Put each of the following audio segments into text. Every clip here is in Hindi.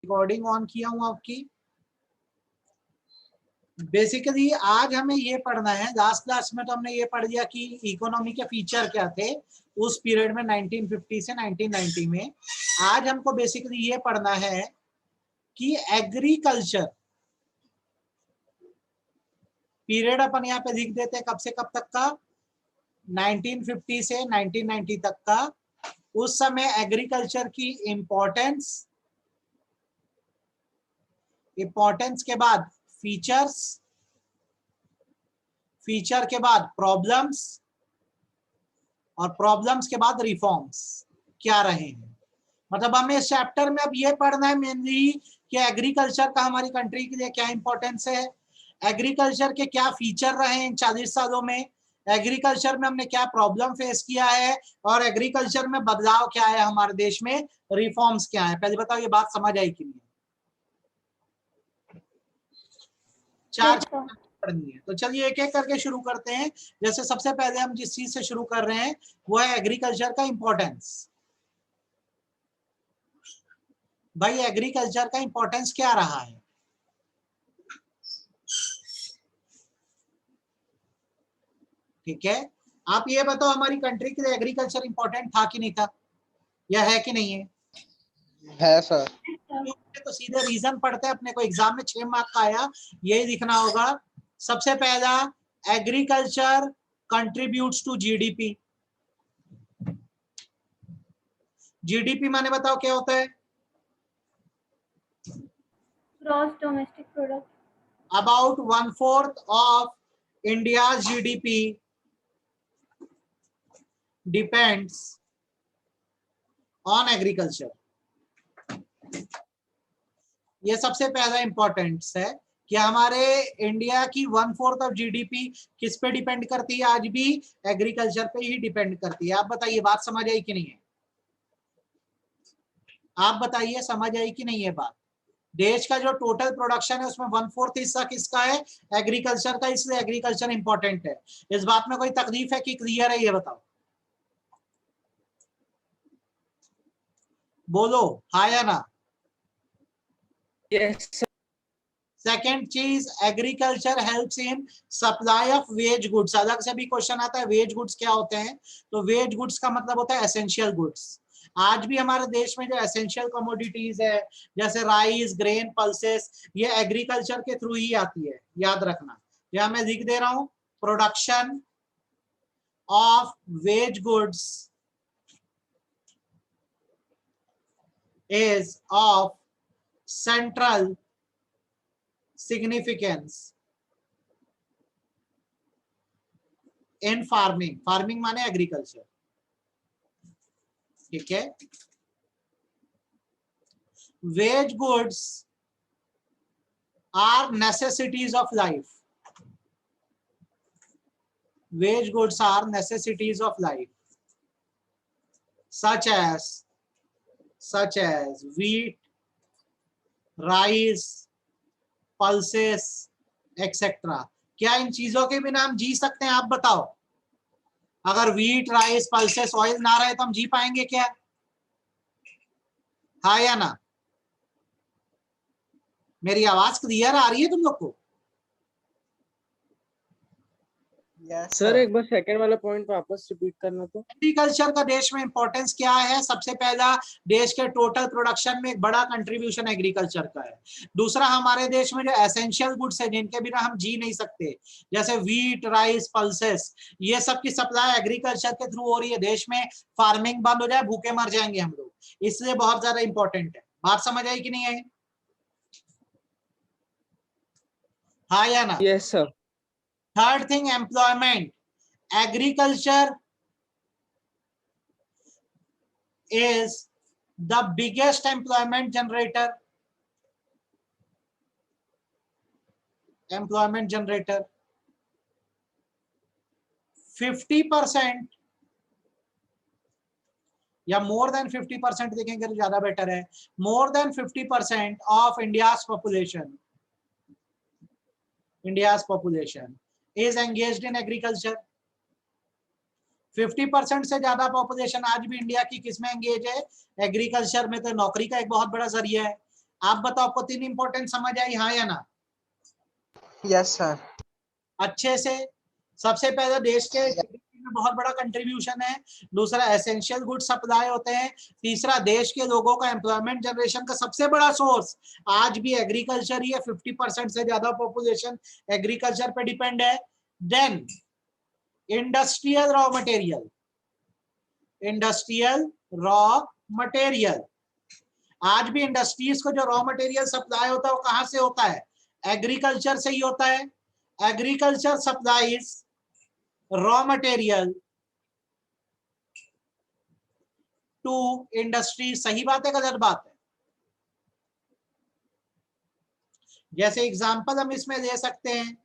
रिकॉर्डिंग ऑन किया हूं आपकी। बेसिकली आज हमें ये पढ़ना है, लास्ट क्लास में तो हमने ये पढ़ लिया कि इकोनॉमी के फीचर क्या थे उस पीरियड में 1950 से 1990 में। आज हमको बेसिकली ये पढ़ना है कि एग्रीकल्चर पीरियड अपन यहाँ पे लिख देते हैं कब से कब तक का, 1950 से 1990 तक का। उस समय एग्रीकल्चर की इंपॉर्टेंस के बाद फीचर्स, फीचर के बाद प्रॉब्लम्स और प्रॉब्लम्स के बाद रिफॉर्म्स क्या रहे हैं। मतलब हमें इस चैप्टर में अब ये पढ़ना है मेनली कि एग्रीकल्चर का हमारी कंट्री के लिए क्या इंपॉर्टेंस है, एग्रीकल्चर के क्या फीचर रहे इन 40 सालों में, एग्रीकल्चर में हमने क्या प्रॉब्लम फेस किया है और एग्रीकल्चर में बदलाव क्या है हमारे देश में, रिफॉर्म्स क्या है। पहले बताओ ये बात समझ आई कि नहीं? चार पढ़नी है तो चलिए एक एक करके शुरू करते हैं। जैसे सबसे पहले हम जिस चीज से शुरू कर रहे हैं वो है एग्रीकल्चर का इंपॉर्टेंस। भाई एग्रीकल्चर का इंपॉर्टेंस क्या रहा है? ठीक है, आप ये बताओ हमारी कंट्री के लिए एग्रीकल्चर इंपॉर्टेंट था कि नहीं था, या है कि नहीं है? है सर। तो सीधे रीजन पढ़ते हैं, अपने को एग्जाम में 6 मार्क का आया, यही लिखना होगा। सबसे पहला, agriculture contributes to GDP. GDP माने बताओ क्या होता है? Gross domestic product. About 1/4 of India's GDP depends on agriculture. ये सबसे पहला इंपॉर्टेंस है कि हमारे इंडिया की 1/4 ऑफ जीडीपी किस पे डिपेंड करती है? आज भी एग्रीकल्चर पे ही डिपेंड करती है। आप बताइए बात समझ आई कि नहीं है? आप बताइए समझ आई कि नहीं है बात? देश का जो टोटल प्रोडक्शन है उसमें 1/4 हिस्सा किसका है? एग्रीकल्चर का, इसलिए एग्रीकल्चर इंपॉर्टेंट है। इस बात में कोई तकलीफ है कि क्लियर है? ये बताओ, बोलो हाँ या ना। Yes sir. सेकेंड चीज, agriculture helps in supply of wage goods. अलग से भी क्वेश्चन आता है वेज गुड्स क्या होते हैं, तो वेज गुड्स का मतलब होता है एसेंशियल गुड्स। आज भी हमारे देश में जो एसेंशियल कमोडिटीज है जैसे राइस, ग्रेन, पल्सेस, ये एग्रीकल्चर के थ्रू ही आती है, याद रखना। यहां मैं लिख दे रहा हूं, production of wage goods is of central significance in farming. Farming माने एग्रीकल्चर, ठीक है। Wage goods are necessities of life. Wage goods are necessities of life such as wheat, rice, pulses etcetera. क्या इन चीजों के बिना हम जी सकते हैं? आप बताओ। अगर व्हीट, राइस, पल्सेस, ऑयल ना रहे तो हम जी पाएंगे क्या? हाँ या ना? मेरी आवाज क्लियर आ रही है तुम लोग को? सर एक बार सेकंड वाला पॉइंट वापस रिपीट करना तो। एग्रीकल्चर का देश में इंपॉर्टेंस क्या है? सबसे पहला, देश के टोटल प्रोडक्शन में एक बड़ा कंट्रीब्यूशन एग्रीकल्चर का है। दूसरा, हमारे देश में जो एसेंशियल गुड्स है जिनके बिना हम जी नहीं सकते, जैसे व्हीट, राइस, पल्सेस, ये सब की सप्लाई एग्रीकल्चर के थ्रू हो रही है। देश में फार्मिंग बंद हो जाए भूखे मर जाएंगे हम लोग, इसलिए बहुत ज्यादा इंपॉर्टेंट है। बात समझ आई कि नहीं आई? हाँ या ना? Yes sir. Third thing, employment. Agriculture is the biggest employment generator. 50% या मोर देन 50% देखेंगे तो ज्यादा बेटर है। More than 50% of India's population is engaged in agriculture. 50% से ज्यादा पॉपुलेशन आज भी इंडिया की किसमें एंगेज है? एग्रीकल्चर में। तो नौकरी का एक बहुत बड़ा जरिया है। आप बताओ, आपको तीन इंपॉर्टेंट समझ आई, हाँ या ना? Yes sir. अच्छे से। सबसे पहले देश के GDP में बहुत बड़ा कंट्रीब्यूशन है। दूसरा एसेंशियल गुड सप्लाई होते हैं। तीसरा देश के लोगों का एम्प्लॉयमेंट जनरेशन का सबसे बड़ा सोर्स आज भी एग्रीकल्चर ही है। 50% से ज्यादा पॉपुलेशन एग्रीकल्चर पे डिपेंड है। Then industrial raw material, industrial raw material, आज भी इंडस्ट्रीज को जो रॉ मटेरियल सप्लाई होता है वो कहां से होता है? एग्रीकल्चर से ही होता है। Agriculture supplies raw material to industry. सही बात है, गलत बात है? जैसे एग्जांपल हम इसमें दे सकते हैं,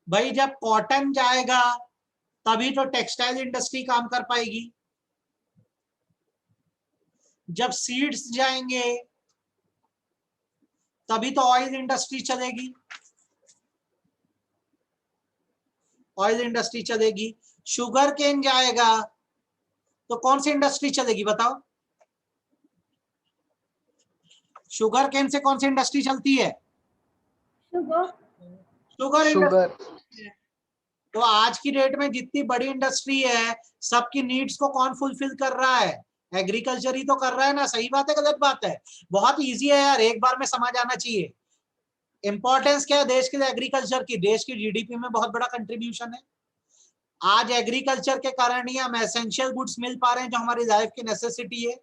भाई जब कॉटन जाएगा तभी तो टेक्सटाइल इंडस्ट्री काम कर पाएगी। जब सीड्स जाएंगे तभी तो ऑयल इंडस्ट्री चलेगी, ऑयल इंडस्ट्री चलेगी। शुगर केन जाएगा तो कौन सी इंडस्ट्री चलेगी बताओ? शुगर केन से कौन सी इंडस्ट्री चलती है? Sugar industry. तो आज की डेट में जितनी बड़ी इंडस्ट्री है सबकी नीड्स को कौन फुलफिल कर रहा है? एग्रीकल्चर ही तो कर रहा है ना। सही बात है, गलत बात है? बहुत इजी है यार, एक बार में समझ आना चाहिए। इंपॉर्टेंस क्या है देश के लिए एग्रीकल्चर की? देश की जीडीपी में बहुत बड़ा कंट्रीब्यूशन है। आज एग्रीकल्चर के कारण ही हम एसेंशियल गुड्स मिल पा रहे हैं जो हमारी लाइफ की नेसेसिटी है।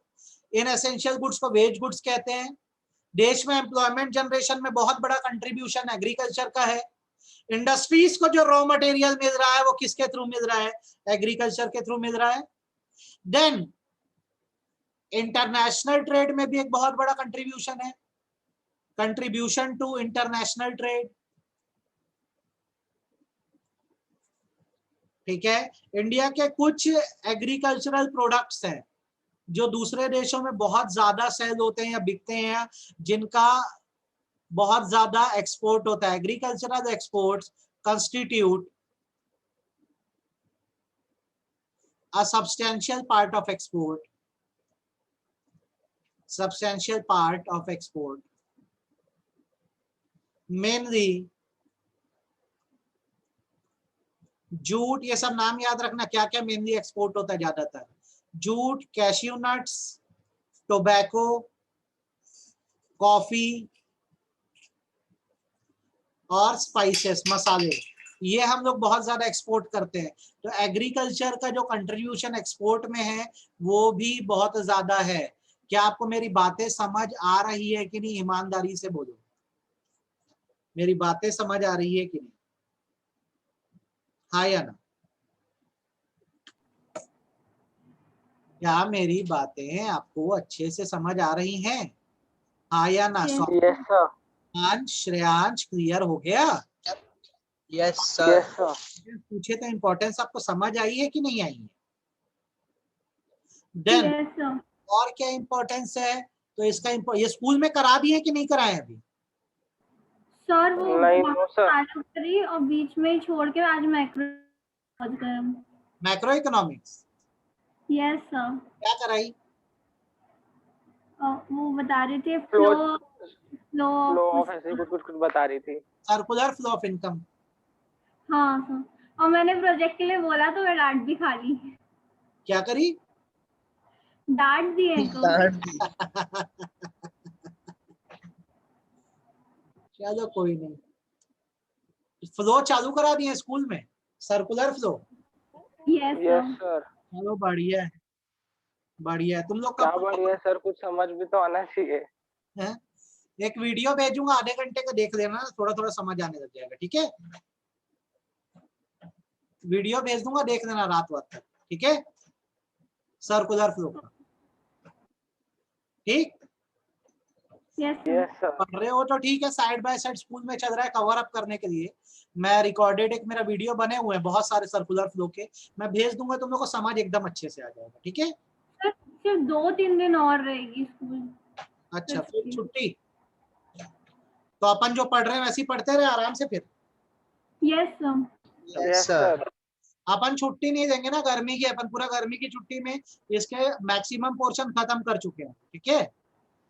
इन एसेंशियल गुड्स को वेज गुड्स कहते हैं। देश में एम्प्लॉयमेंट जनरेशन में बहुत बड़ा कंट्रीब्यूशन एग्रीकल्चर का है। इंडस्ट्रीज को जो रॉ मटेरियल मिल रहा है वो किसके थ्रू मिल रहा है? एग्रीकल्चर के थ्रू मिल रहा है। देन इंटरनेशनल ट्रेड में भी एक बहुत बड़ा कंट्रीब्यूशन है, कंट्रीब्यूशन टू इंटरनेशनल ट्रेड। ठीक है। इंडिया के कुछ एग्रीकल्चरल प्रोडक्ट्स हैं जो दूसरे देशों में बहुत ज्यादा सेल होते हैं या बिकते हैं, जिनका बहुत ज्यादा एक्सपोर्ट होता है। Agricultural exports constitute a substantial part of export, substantial part of export, mainly jute. ये सब नाम याद रखना, क्या क्या मेनली एक्सपोर्ट होता है ज्यादातर। Jute, cashew nuts, tobacco, coffee और स्पाइसेस, मसाले, ये हम लोग बहुत ज्यादा एक्सपोर्ट करते हैं। तो एग्रीकल्चर का जो कंट्रीब्यूशन एक्सपोर्ट में है वो भी बहुत ज्यादा है। क्या आपको मेरी बातें समझ आ रही है कि नहीं? ईमानदारी से बोलो, मेरी बातें समझ आ रही है कि नहीं? हाँ या ना? क्या मेरी बातें आपको अच्छे से समझ आ रही हैं? हाँ या ना? Yes sir. श्रेयांश क्लियर हो गया? Yes sir. पूछे तो इंपॉर्टेंस आपको समझ आई है कि नहीं आई है? देन और क्या इंपॉर्टेंस है? तो इसका ये स्कूल में करा दिए कि नहीं कराए अभी? सर वो चालू करी और बीच में ही छोड़ के आज मैक्रो इकोनॉमिक्स। Yes sir. क्या कराई? वो बता रही थी फ्लो ऑफ ऐसे कुछ बता रही थी। Circular flow of income. हाँ सर। और मैंने प्रोजेक्ट के लिए बोला तो मैं डांट भी खा ली। क्या करी? डांट दी है चलो कोई नहीं, फ्लो चालू करा दिए स्कूल में, सर्कुलर फ्लो। Yes sir. चलो बढ़िया है, बढ़िया है। तुम लोग क्या बढ़िया सर, कुछ समझ भी तो आना चाहिए। है? एक वीडियो भेजूंगा, आधे घंटे का देख लेना, थोड़ा थोड़ा समझ आने लग जाएगा। ठीक है, वीडियो भेज दूंगा, देख लेना रात वक्त तक। ठीक है, सर्कुलर फ्लो का। ठीक, पढ़ रहे हो तो ठीक है, साइड बाय साइड स्कूल में चल रहा है कवर अप करने के लिए। मैं रिकॉर्डेड एक मेरा वीडियो बने हुए हैं बहुत सारे सर्कुलर फ्लो के, मैं भेज दूंगा, तुम लोग को समझ एकदम अच्छे से आ जाएगा। ठीक है, सिर्फ 2-3 दिन और रहेगी स्कूल। अच्छा, फिर छुट्टी? तो अपन जो पढ़ रहे हैं वैसे ही पढ़ते रहे आराम से फिर। Yes sir. अपन छुट्टी नहीं देंगे ना गर्मी की, अपन पूरा गर्मी की छुट्टी में इसके मैक्सिमम पोर्शन खत्म कर चुके हैं। ठीक है,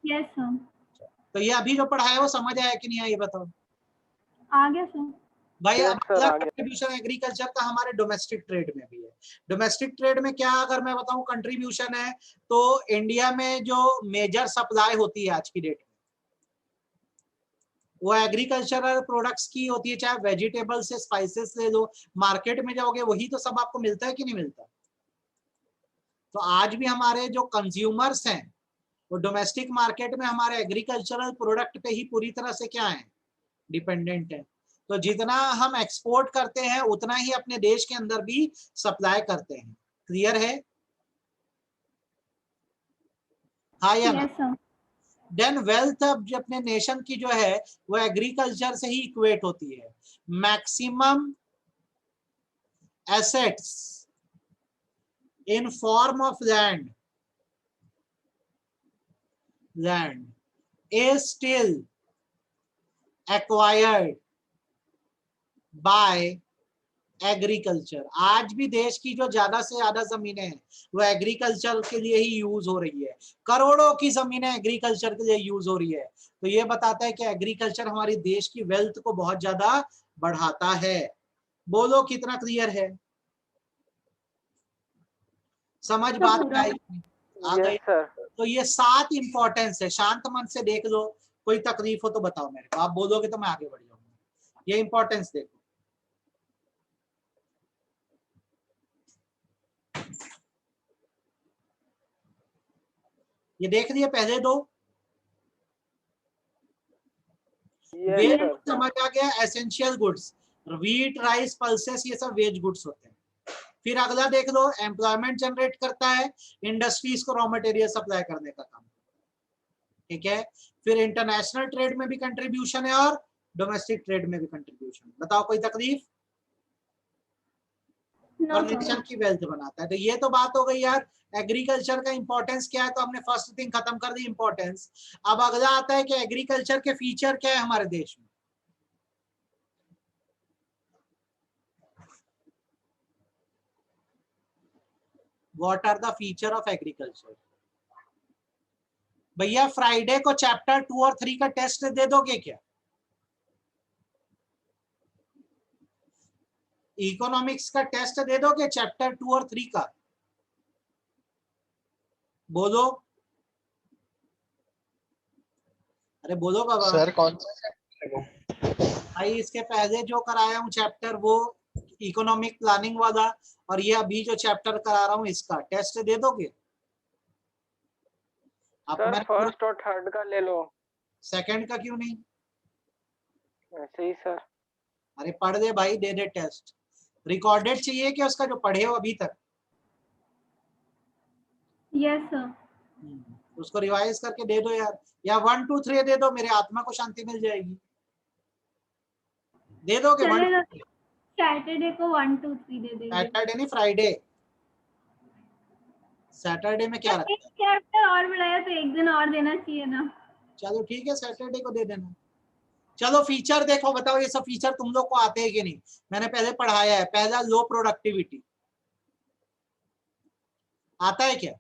यस सर। तो ये अभी जो पढ़ाया है वो समझ आया कि नहीं आया, ये बताओ। आ गया सर। भाई Yes, sir, आ गया। कंट्रीब्यूशन एग्रीकल्चर का हमारे डोमेस्टिक ट्रेड में भी है। डोमेस्टिक ट्रेड में क्या, अगर मैं बताऊं कंट्रीब्यूशन है, तो इंडिया में जो मेजर सप्लाई होती है आज की डेट में वो एग्रीकल्चरल प्रोडक्ट्स की होती है, चाहे वेजिटेबल से स्पाइसेस ले लो, मार्केट में जाओगे वही तो सब आपको मिलता है कि नहीं मिलता। तो आज भी हमारे जो कंज्यूमर्स हैं वो डोमेस्टिक मार्केट में हमारे एग्रीकल्चरल प्रोडक्ट पे ही पूरी तरह से क्या है, डिपेंडेंट है। तो जितना हम एक्सपोर्ट करते हैं उतना ही अपने देश के अंदर भी सप्लाई करते हैं। क्लियर है? हाँ या ना? Yes sir. देन वेल्थ अब जो अपने नेशन की जो है वो एग्रीकल्चर से ही इक्वेट होती है। Maximum assets in form of land is still acquired by agriculture. आज भी देश की जो ज्यादा से ज्यादा जमीनें हैं वो एग्रीकल्चर के लिए ही यूज हो रही है। करोड़ों की जमीनें एग्रीकल्चर के लिए यूज हो रही है। तो ये बताता है कि एग्रीकल्चर हमारी देश की वेल्थ को बहुत ज्यादा बढ़ाता है। बोलो कितना क्लियर है? समझ बात में आई? आ गई? तो ये 7 इंपॉर्टेंस है। शांत मन से देख लो, कोई तकलीफ हो तो बताओ मेरे को, आप बोलोगे तो मैं आगे बढ़ जाऊंगा। ये इंपॉर्टेंस देखो। ये देख लिए पहले दो? वेज समझ आ गया। Essential goods, wheat, rice, pulses, ये सब वेज गुड्स होते हैं। फिर अगला देख लो, एम्प्लॉयमेंट जनरेट करता है, इंडस्ट्रीज को रॉ मटेरियल सप्लाई करने का काम। ठीक है। फिर इंटरनेशनल ट्रेड में भी कंट्रीब्यूशन है और डोमेस्टिक ट्रेड में भी कंट्रीब्यूशन। बताओ कोई तकलीफ? और नेशन की वेल्थ बनाता है। तो ये तो बात हो गई यार, एग्रीकल्चर का इंपॉर्टेंस क्या है, तो हमने फर्स्ट थिंग खत्म कर दी इंपॉर्टेंस। अब अगला आता है कि एग्रीकल्चर के फीचर क्या है हमारे देश में। What are the feature of agriculture? भैया फ्राइडे को चैप्टर 2 और 3 का टेस्ट दे दोगे क्या? इकोनॉमिक्स का टेस्ट दे दोगे चैप्टर 2 और 3 का? बोलो, अरे बोलो बाबा। सर कौन सा? भाई इसके पहले जो कराया हूँ चैप्टर वो इकोनॉमिक प्लानिंग वाला, और ये अभी जो चैप्टर करा रहा हूँ इसका टेस्ट दे दोगे? सर फर्स्ट और थर्ड का ले लो, सेकंड का क्यों नहीं? ऐसे ही सर। अरे पढ़ दे भाई, दे दे टेस्ट। रिकॉर्डेड चाहिए कि उसका जो पढ़े हो अभी तक? Yes sir. उसको रिवाइज करके दे दो यार, या 1 2 3 दे दो, मेरे आत्मा को शांति मिल जाएगी। दे दोगे? सैटरडे को 1 2 3 दे देंगे। सैटरडे नहीं, फ्राइडे। सैटरडे में क्या रखा है? एक चैप्टर और बढ़ाया तो एक दिन और देना चाहिए ना। चलो ठीक है, सैटरडे को दे देना। चलो फीचर देखो, बताओ ये सब फीचर तुम लोग को आते हैं कि नहीं? मैंने पहले पढ़ाया है। पहला, लो प्रोडक्टिविटी। आता है क्या?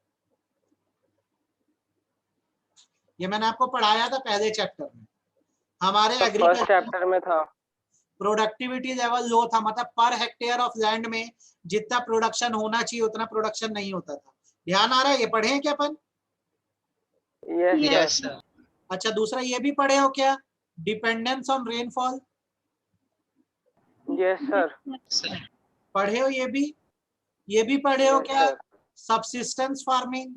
ये मैंने आपको पढ़ाया था पहले चैप्टर में। हमारे एग्रीकल्चर चैप्टर में था। प्रोडक्टिविटी लेवल लो था, मतलब पर हेक्टेयर ऑफ लैंड में जितना प्रोडक्शन होना चाहिए उतना प्रोडक्शन नहीं होता था। ध्यान आ रहा है? ये पढ़े हैं क्या अपन? Yes sir. अच्छा, दूसरा ये भी पढ़े हो क्या, dependence on rainfall? Yes sir. पढ़े हो? ये भी पढ़े हो क्या, subsistence farming?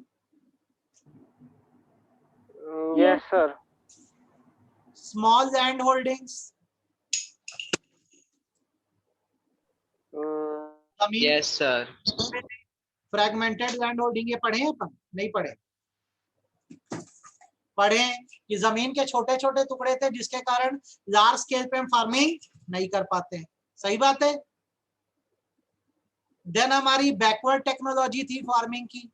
Yes sir. Small land holdings? Yes sir. Fragmented land holding, ये पढ़े हैं अपन? नहीं पढ़े? पढ़े कि जमीन के छोटे छोटे टुकड़े थे जिसके कारण लार्ज स्केल पे हम फार्मिंग नहीं कर पाते। सही बात है। देन हमारी बैकवर्ड टेक्नोलॉजी थी फार्मिंग की।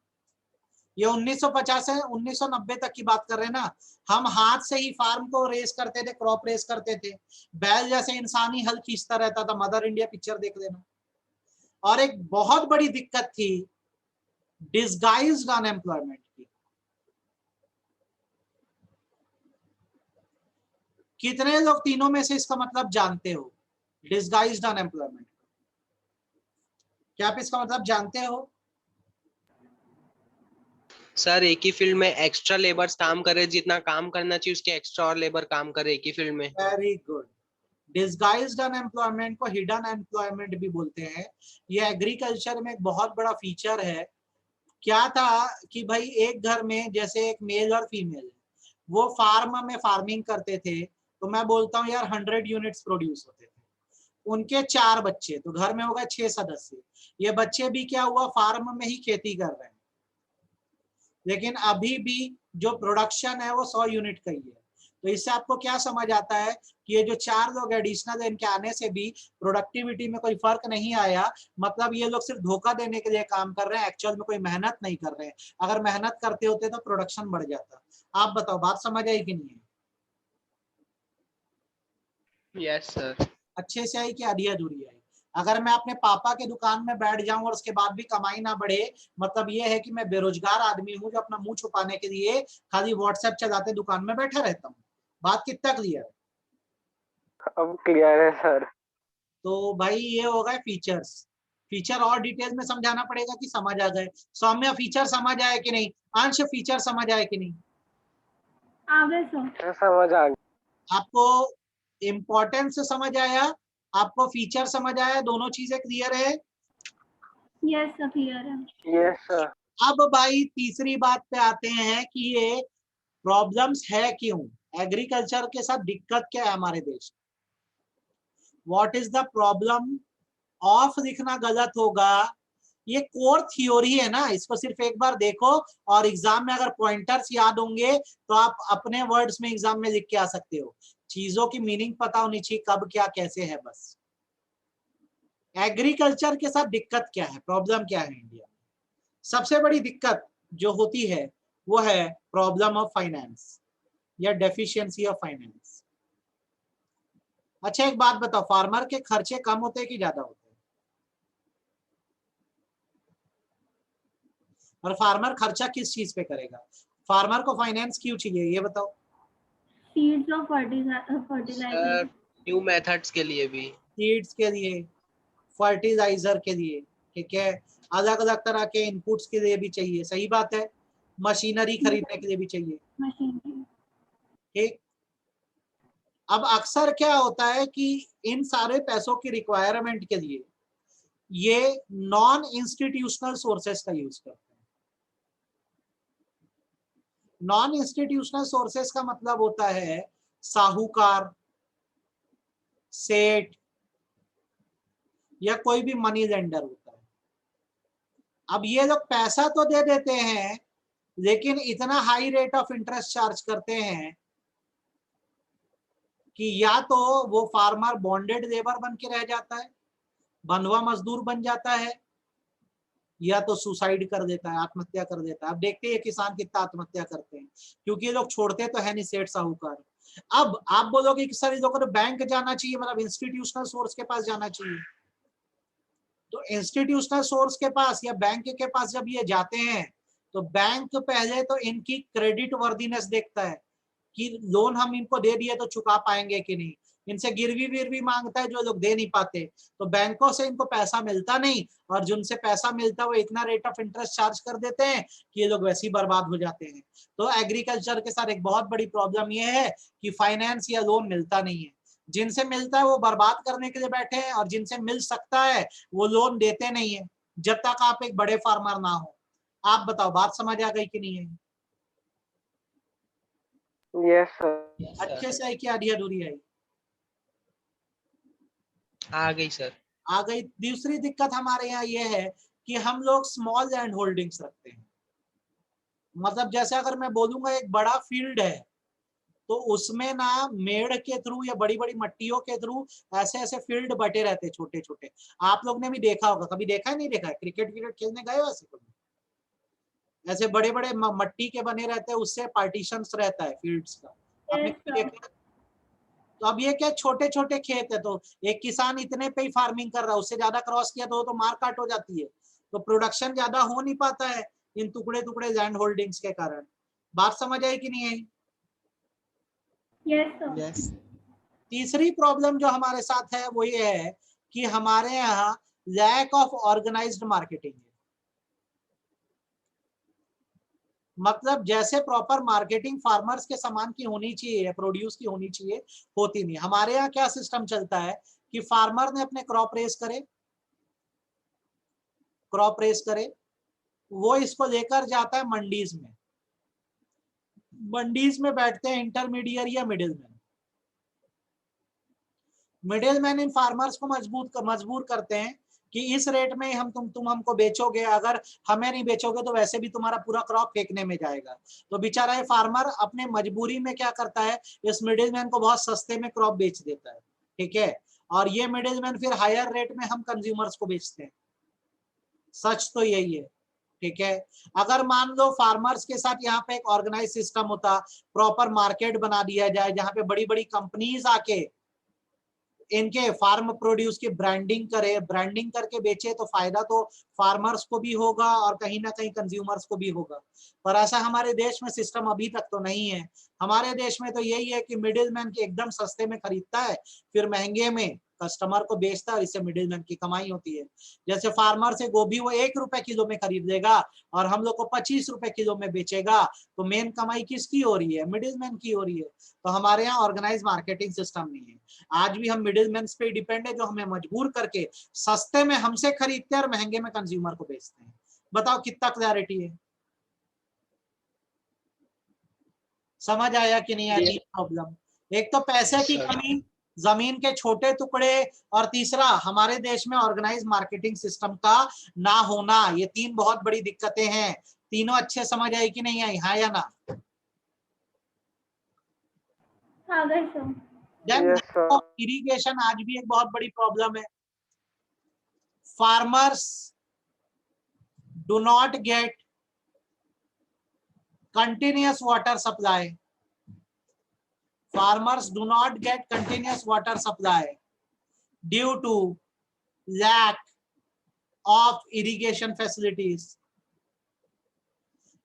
ये 1950 से 1990 तक की बात कर रहे हैं ना। हम हाथ से ही फार्म को रेस करते थे, क्रॉप रेस करते थे, बैल जैसे इंसानी हल खींचता रहता था। मदर इंडिया पिक्चर देख लेना। और एक बहुत बड़ी दिक्कत थी डिस्गाइज्ड अनएम्प्लॉयमेंट की। कितने लोग तीनों में से इसका मतलब जानते हो? डिसगाइज्ड अनएम्प्लॉयमेंट, क्या आप इसका मतलब जानते हो? सर एक ही फील्ड में एक्स्ट्रा लेबर्स काम करे, जितना काम करना चाहिए उसके एक्स्ट्रा और लेबर काम करे एक ही फील्ड में। Very good. डिसगाइज्ड अनएम्प्लॉयमेंट को हिडन एम्प्लॉयमेंट भी बोलते हैं। ये एग्रीकल्चर में एक बहुत बड़ा फीचर है। क्या था कि भाई एक घर में जैसे एक मेल और फीमेल, वो फार्म में फार्मिंग करते थे, तो मैं बोलता हूँ यार 100 यूनिट्स प्रोड्यूस होते थे। उनके 4 बच्चे, तो घर में हो गए 6 सदस्य। ये बच्चे भी क्या हुआ, फार्म में ही खेती कर रहे हैं, लेकिन अभी भी जो प्रोडक्शन है वो 100 यूनिट का ही है। तो इससे आपको क्या समझ आता है कि ये जो 4 लोग एडिशनल है, इनके आने से भी प्रोडक्टिविटी में कोई फर्क नहीं आया। मतलब ये लोग सिर्फ धोखा देने के लिए काम कर रहे हैं, एक्चुअल में कोई मेहनत नहीं कर रहे हैं। अगर मेहनत करते होते तो प्रोडक्शन बढ़ जाता। आप बताओ, बात समझ आई कि नहीं है? Yes sir. अच्छे से आई कि आधी अधूरी आई? अगर मैं अपने पापा के दुकान में बैठ जाऊं और उसके बाद भी कमाई ना बढ़े, मतलब ये है कि मैं बेरोजगार आदमी हूं जो अपना मुंह छुपाने के लिए खाली व्हाट्सएप चलाते दुकान में बैठा रहता हूं। बात कितना क्लियर है? अब क्लियर है सर। तो भाई ये हो गए फीचर्स। फीचर और डिटेल में समझाना पड़ेगा कि समझ आ जाए? सौम्य फीचर समझ आए कि नहीं? अंश फीचर समझ आए कि नहीं? आगे सर। समझ आ गया। आपको इम्पोर्टेंस समझ आया, आपको फीचर समझ आया, दोनों चीजें क्लियर है? यस सर, क्लियर है। Yes sir. अब भाई तीसरी बात पे आते हैं कि ये प्रॉब्लम्स है क्यों, एग्रीकल्चर के साथ दिक्कत क्या है हमारे देश में। What is the problem of लिखना गलत होगा। ये कोर थ्योरी है ना, इसको सिर्फ एक बार देखो और एग्जाम में अगर पॉइंटर्स याद होंगे तो आप अपने वर्ड्स में एग्जाम में लिख के आ सकते हो। चीजों की मीनिंग पता होनी चाहिए, कब क्या कैसे है। बस एग्रीकल्चर के साथ दिक्कत क्या है, प्रॉब्लम क्या है इंडिया में? सबसे बड़ी दिक्कत जो होती है वो है प्रॉब्लम ऑफ फाइनेंस या डेफिशिएंसी ऑफ फाइनेंस। अच्छा एक बात बताओ, फार्मर के खर्चे कम होते हैं कि ज्यादा होते हैं? और फार्मर खर्चा किस चीज पे करेगा? फार्मर को फाइनेंस क्यों चाहिए ये बताओ? सीड्स और फर्टिलाइजर। न्यू मेथड्स के लिए भी। सीड्स के लिए, फर्टिलाइजर के लिए, ठीक है, अलग अलग तरह के इनपुट्स के लिए भी चाहिए, सही बात है। मशीनरी खरीदने के लिए भी चाहिए, मशीनरी। ठीक। अब अक्सर क्या होता है कि इन सारे पैसों की रिक्वायरमेंट के लिए ये नॉन इंस्टीट्यूशनल सोर्सेस का यूज करते हैं। नॉन इंस्टीट्यूशनल सोर्सेस का मतलब होता है साहूकार, सेठ या कोई भी मनी लेंडर होता है। अब ये लोग पैसा तो दे देते हैं, लेकिन इतना high rate of interest charge करते हैं कि या तो वो फार्मर बॉन्डेड लेबर बन के रह जाता है, बंधुआ मजदूर बन जाता है, या तो सुसाइड कर देता है, आत्महत्या कर देता है। अब देखते हैं किसान कितना आत्महत्या करते हैं, क्योंकि ये लोग छोड़ते तो है नहीं सेठ साहूकार। अब आप बोलोगे कि सर इन लोगों को बैंक जाना चाहिए, मतलब इंस्टीट्यूशनल सोर्स के पास जाना चाहिए। तो इंस्टीट्यूशनल सोर्स के पास या बैंक के पास जब ये जाते हैं तो बैंक पहले तो इनकी क्रेडिट वर्दीनेस देखता है कि लोन हम इनको दे दिए तो चुका पाएंगे कि नहीं। इनसे गिरवी विरवी मांगता है जो लोग दे नहीं पाते, तो बैंकों से इनको पैसा मिलता नहीं, और जिनसे पैसा मिलता है वो इतना रेट ऑफ इंटरेस्ट चार्ज कर देते हैं कि ये लोग वैसे ही बर्बाद हो जाते हैं। तो एग्रीकल्चर के साथ एक बहुत बड़ी प्रॉब्लम ये है कि फाइनेंस या लोन मिलता नहीं है। जिनसे मिलता है वो बर्बाद करने के लिए बैठे हैं, और जिनसे मिल सकता है वो लोन देते नहीं है जब तक आप एक बड़े फार्मर ना हो। आप बताओ, बात समझ आ गई कि नहीं है? Yes sir. अच्छे से आई कि आधी अधूरी आई? आ गई सर। आ गई। दूसरी दिक्कत हमारे यहाँ ये है कि हम लोग स्मॉल लैंड होल्डिंग्स रखते हैं। मतलब जैसे अगर मैं बोलूंगा एक बड़ा फील्ड है, तो उसमें ना मेड़ के थ्रू या बड़ी बड़ी मट्टियों के थ्रू ऐसे ऐसे फील्ड बटे रहते हैं छोटे छोटे। आप लोग ने भी देखा होगा, कभी देखा है नहीं देखा है? क्रिकेट खेलने गए हो ऐसे कभी? ऐसे बड़े बड़े मट्टी के बने रहते हैं, उससे पार्टीशंस रहता है फील्ड्स का, आपने Yes, कभी देखा? तो अब ये क्या छोटे छोटे खेत है, तो एक किसान इतने पे ही फार्मिंग कर रहा है, उससे ज्यादा क्रॉस किया तो मार काट हो जाती है, तो प्रोडक्शन ज्यादा हो नहीं पाता है इन टुकड़े टुकड़े लैंड होल्डिंग्स के कारण। बात समझ आई कि नहीं आई? yes sir. यस। तीसरी प्रॉब्लम जो हमारे साथ है वो ये है कि हमारे यहाँ लैक ऑफ ऑर्गेनाइज्ड मार्केटिंग है। मतलब जैसे प्रॉपर मार्केटिंग फार्मर्स के सामान की होनी चाहिए, प्रोड्यूस की होनी चाहिए, होती नहीं। हमारे यहाँ क्या सिस्टम चलता है कि फार्मर ने अपने क्रॉप रेस करे, वो इसको लेकर जाता है मंडीज में। मंडीज में बैठते हैं इंटरमीडिएट या मिडिल मैन इन फार्मर्स को मजबूर करते हैं कि इस रेट में हम तुम हमको बेचोगे, अगर हमें नहीं बेचोगे तो वैसे भी तुम्हारा पूरा क्रॉप फेंकने में जाएगा। तो बेचारा ये फार्मर अपने मजबूरी में क्या करता है, इस मिडिल मैन को बहुत सस्ते में क्रॉप बेच देता है, ठीक है। और ये मिडिल मैन फिर हायर रेट में हम कंज्यूमर्स को बेचते हैं। सच तो यही है, ठीक है। अगर मान लो फार्मर्स के साथ यहाँ पे एक ऑर्गेनाइज सिस्टम होता, प्रॉपर मार्केट बना दिया जाए जहां पे बड़ी बड़ी कंपनीज आके इनके फार्म प्रोड्यूस की ब्रांडिंग करके बेचे, तो फायदा तो फार्मर्स को भी होगा और कहीं ना कहीं कंज्यूमर्स को भी होगा। पर ऐसा हमारे देश में सिस्टम अभी तक तो नहीं है। हमारे देश में तो यही है कि मिडिल मैन के एकदम सस्ते में खरीदता है, फिर महंगे में कस्टमर को बेचता है, इससे मिडिल मैन की कमाई होती है। जैसे फार्मर से गोभी वो 1 रुपए किलो में खरीद लेगा और हम लोग को 25 रुपए किलो में बेचेगा, तो मेन कमाई किसकी हो रही है? मिडिल मैन की हो रही है। तो हमारे यहाँ ऑर्गेनाइज मार्केटिंग सिस्टम नहीं है। आज भी हम मिडिल मैन पे डिपेंड है, जो हमें मजबूर करके सस्ते में हमसे खरीदते हैं और महंगे में कंज्यूमर को बेचते हैं। बताओ कितना क्लैरिटी है? समझ आया कि नहीं आया प्रॉब्लम? एक तो पैसे की कमी, जमीन के छोटे टुकड़े, और तीसरा हमारे देश में ऑर्गेनाइज मार्केटिंग सिस्टम का ना होना। ये 3 बहुत बड़ी दिक्कतें हैं। तीनों अच्छे समझ आई कि नहीं आई? हाँ या ना? इरिगेशन आज भी एक बहुत बड़ी प्रॉब्लम है। Farmers do not gate continuous water supply. Farmers do not get continuous water supply due to lack of irrigation facilities.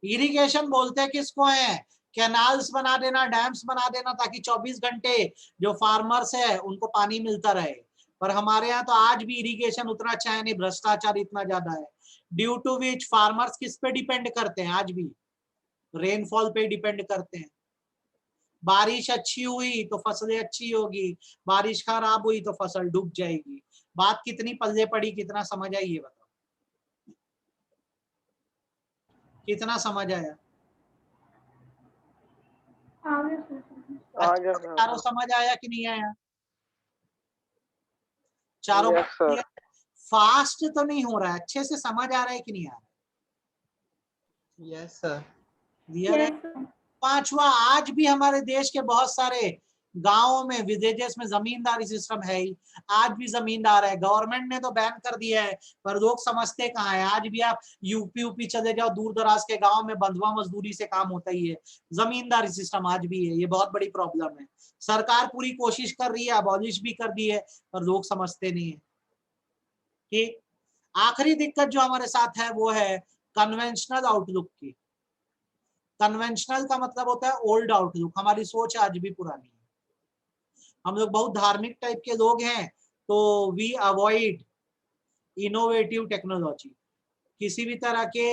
Irrigation बोलते किसको है? कैनाल्स बना देना, डैम्स बना देना, ताकि 24 घंटे जो फार्मर्स है उनको पानी मिलता रहे। पर हमारे यहाँ तो आज भी इरिगेशन उतना अच्छा है नहीं, भ्रष्टाचार इतना ज्यादा है। ड्यू टू विच फार्मर्स किस पे डिपेंड करते हैं? आज भी रेनफॉल पे डिपेंड करते हैं। बारिश अच्छी हुई तो फसलें अच्छी होगी, बारिश खराब हुई तो फसल डूब जाएगी। बात कितनी पल्ले पड़ी, कितना समझ आई ये बताओ? कितना समझ आया? चारों समझ आया कि नहीं आया? चारों फास्ट तो नहीं हो रहा है, अच्छे से समझ आ रहा है कि नहीं आ रहा? Yes sir. क्लियर है? पांचवा, आज भी हमारे देश के बहुत सारे गांवों में, विलेजेस में जमींदारी सिस्टम है ही। आज भी जमींदार है। गवर्नमेंट ने तो बैन कर दिया है, पर लोग समझते कहाँ है। आज भी आप यूपी चले जाओ, दूर दराज के गांव में बंधुआ मजदूरी से काम होता ही है। जमींदारी सिस्टम आज भी है। ये बहुत बड़ी प्रॉब्लम है। सरकार पूरी कोशिश कर रही है, अबॉलिश भी कर दी है, पर लोग समझते नहीं है। ठीक, आखिरी दिक्कत जो हमारे साथ है वो है कन्वेंशनल आउटलुक की। कन्वेंशनल का मतलब होता है ओल्ड आउटलुक। हमारी सोच आज भी पुरानी है। हम लोग बहुत धार्मिक टाइप के लोग हैं, तो वी अवॉइड इनोवेटिव टेक्नोलॉजी। किसी भी तरह के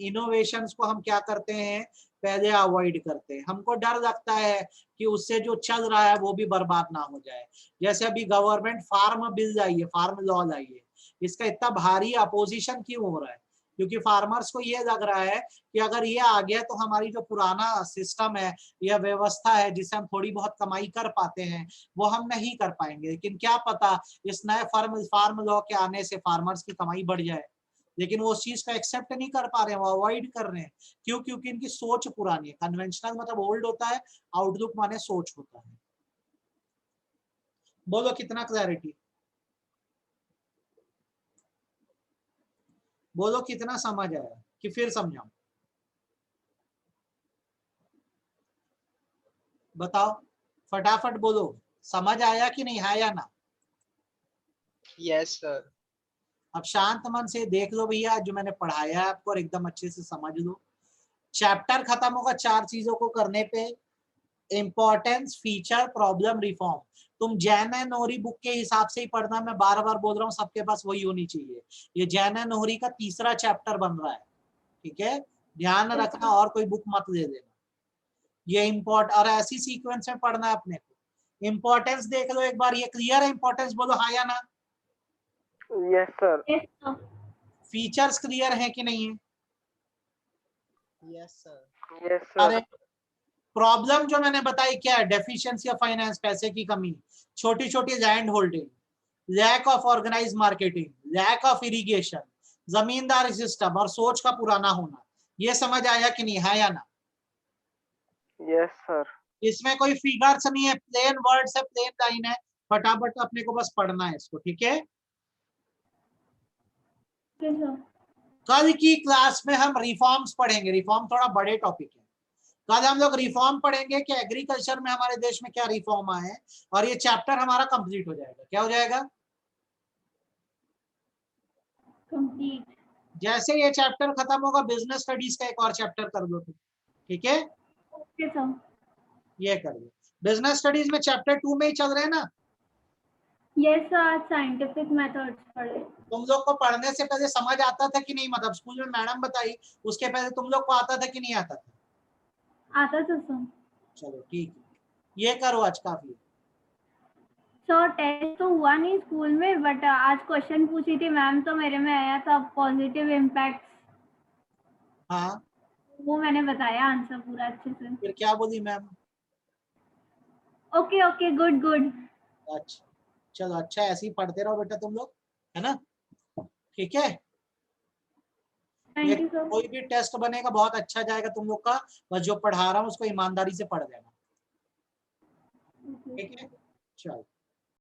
इनोवेशंस को हम क्या करते हैं? पहले अवॉइड करते हैं। हमको डर लगता है कि उससे जो चल रहा है वो भी बर्बाद ना हो जाए। जैसे अभी गवर्नमेंट फार्म बिल आई है, फार्म लॉ लाई है, इसका इतना भारी अपोजिशन क्यों हो रहा है? क्योंकि फार्मर्स को ये लग रहा है कि अगर ये आ गया तो हमारी जो पुराना सिस्टम है या व्यवस्था है जिससे हम थोड़ी बहुत कमाई कर पाते हैं, वो हम नहीं कर पाएंगे। लेकिन क्या पता इस नए फार्म लॉ के आने से फार्मर्स की कमाई बढ़ जाए। लेकिन वो उस चीज को एक्सेप्ट नहीं कर पा रहे हैं, वो अवॉइड कर रहे हैं। क्यों? क्योंकि इनकी सोच पुरानी है। कन्वेंशनल मतलब ओल्ड होता है, आउटलुक माने सोच होता है। बोलो कितना क्लैरिटी? बोलो कितना समझ आया कि फिर समझाऊं? बताओ फटाफट बोलो, समझ आया कि नहीं? है या ना? Yes sir. अब शांत मन से देख लो भैया जो मैंने पढ़ाया है आपको, और एकदम अच्छे से समझ लो। चैप्टर खत्म होगा 4 चीजों को करने पे। Importance, feature, problem, reform. तुम जैन एंड नोहरी बुक के हिसाब से ही पढ़ना, मैं बार बार बोल रहा हूँ, सबके पास वही होनी चाहिए। ये जैन एंड नोहरी का तीसरा चैप्टर बन रहा है, ठीक है, ध्यान रखना, और कोई बुक मत ले देना। ये इम्पोर्ट और ऐसी सीक्वेंस में पढ़ना है अपने को। इम्पोर्टेंस देख लो एक बार, ये क्लियर है? इम्पोर्टेंस बोलो हाँ या ना। Yes sir. फीचर्स क्लियर है कि नहीं है? Yes sir. Yes sir. अरे प्रॉब्लम जो मैंने बताई क्या है? डेफिशिएंसी ऑफ फाइनेंस, पैसे की कमी, छोटी छोटी land holding, lack of organize marketing, lack of irrigation, zamindari system और सोच का पुराना होना। ये समझ आया कि नहीं, है या ना? Yes sir. इसमें कोई फिगर्स नहीं है, प्लेन वर्ड्स है, प्लेन लाइन है, फटाफट अपने को बस पढ़ना है इसको, ठीक है। कल की क्लास में हम रिफॉर्म्स पढ़ेंगे। रिफॉर्म थोड़ा बड़े टॉपिक है। कल हम लोग रिफॉर्म पढ़ेंगे कि एग्रीकल्चर में हमारे देश में क्या रिफॉर्म आए, और ये चैप्टर हमारा कंप्लीट हो जाएगा। क्या हो जाएगा? कंप्लीट। जैसे ये चैप्टर खत्म होगा, बिजनेस स्टडीज का एक और चैप्टर कर दो तुम, ठीक है। Okay sir. ये कर दो। बिजनेस स्टडीज में चैप्टर 2 में ही चल रहे हैं ना? यस सर, साइंटिफिक मेथड्स पढ़े। तुम लोग को पढ़ने से पहले समझ आता था कि नहीं? मतलब स्कूल में मैडम बताई उसके पहले तुम लोग को आता था कि नहीं आता था? आता था सर। चलो ठीक है, ये करो आज काफी। सर टेस्ट तो हुआ नहीं स्कूल में, बट आज क्वेश्चन पूछी थी मैम तो मेरे में आया था पॉजिटिव इम्पैक्ट। हाँ, वो मैंने बताया आंसर पूरा अच्छे से। फिर क्या बोली ma'am? Okay okay, good good. अच्छा चलो, अच्छा ऐसे ही पढ़ते रहो बेटा तुम लोग, है ना, ठीक है। ये थैंक यू सर। कोई भी टेस्ट बनेगा बहुत अच्छा जाएगा तुम लोग का, बस जो पढ़ा रहा हूँ उसको ईमानदारी से पढ़ लेना, ठीक है। चलो।